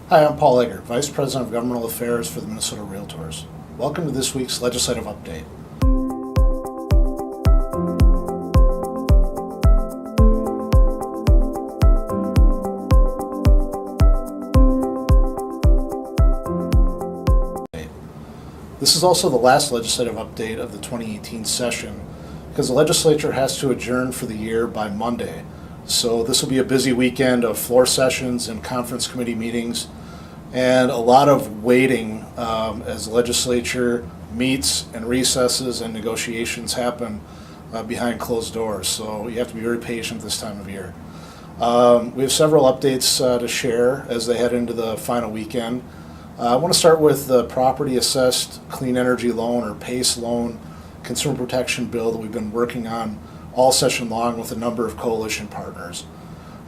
Hi, I'm Paul Egger, Vice President of Governmental Affairs for the Minnesota Realtors. Welcome to this week's legislative update. This is also the last legislative update of the 2018 session because the legislature has to adjourn for the year by Monday. So this will be a busy weekend of floor sessions and conference committee meetings and a lot of waiting as the legislature meets and recesses and negotiations happen behind closed doors. So you have to be very patient this time of year. We have several updates to share as they head into the final weekend. I want to start with the Property Assessed Clean Energy Loan, or PACE loan, consumer protection bill that we've been working on all session long with a number of coalition partners.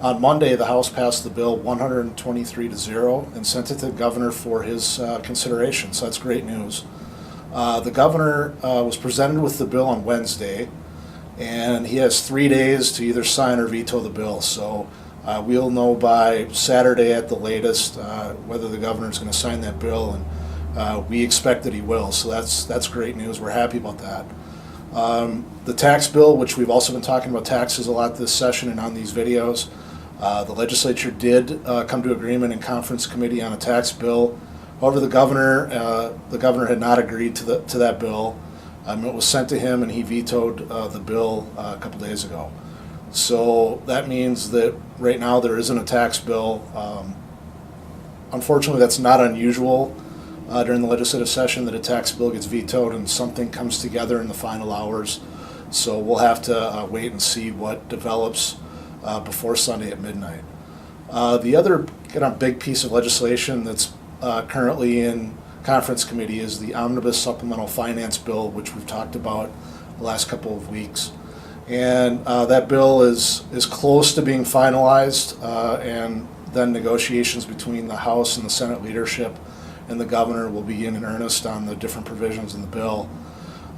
On Monday, the House passed the bill 123-0 and sent it to the governor for his consideration, so that's great news. The governor was presented with the bill on Wednesday, and he has 3 days to either sign or veto the bill. So we'll know by Saturday at the latest whether the governor is going to sign that bill, and we expect that he will. So that's great news. We're happy about that. The tax bill, which we've also been talking about taxes a lot this session and on these videos, the legislature did come to agreement in conference committee on a tax bill. However, the governor had not agreed to that bill. It was sent to him, and he vetoed the bill a couple days ago. So that means that right now there isn't a tax bill. Unfortunately, that's not unusual during the legislative session that a tax bill gets vetoed and something comes together in the final hours. So we'll have to wait and see what develops before Sunday at midnight. The other kind of big piece of legislation that's currently in conference committee is the Omnibus Supplemental Finance Bill, which we've talked about the last couple of weeks. And that bill is close to being finalized, and then negotiations between the House and the Senate leadership and the governor will begin in earnest on the different provisions in the bill.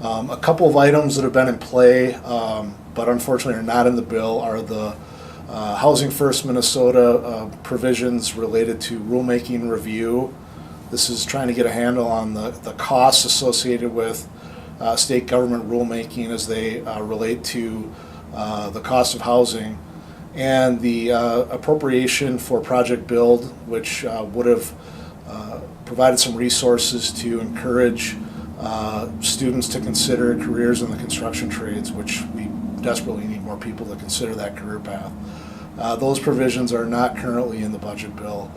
A couple of items that have been in play, but unfortunately are not in the bill, are the Housing First Minnesota provisions related to rulemaking review. This is trying to get a handle on the costs associated with state government rulemaking as they relate to the cost of housing, and the appropriation for Project Build, which would have provided some resources to encourage students to consider careers in the construction trades, which we desperately need more people to consider that career path. Those provisions are not currently in the budget bill,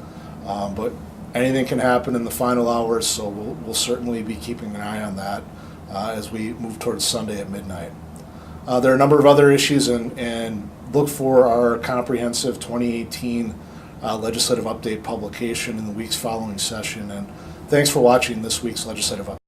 but anything can happen in the final hours, so we'll certainly be keeping an eye on that as we move towards Sunday at midnight. There are a number of other issues, and look for our comprehensive 2018 legislative update publication in the weeks following session. And thanks for watching this week's legislative update.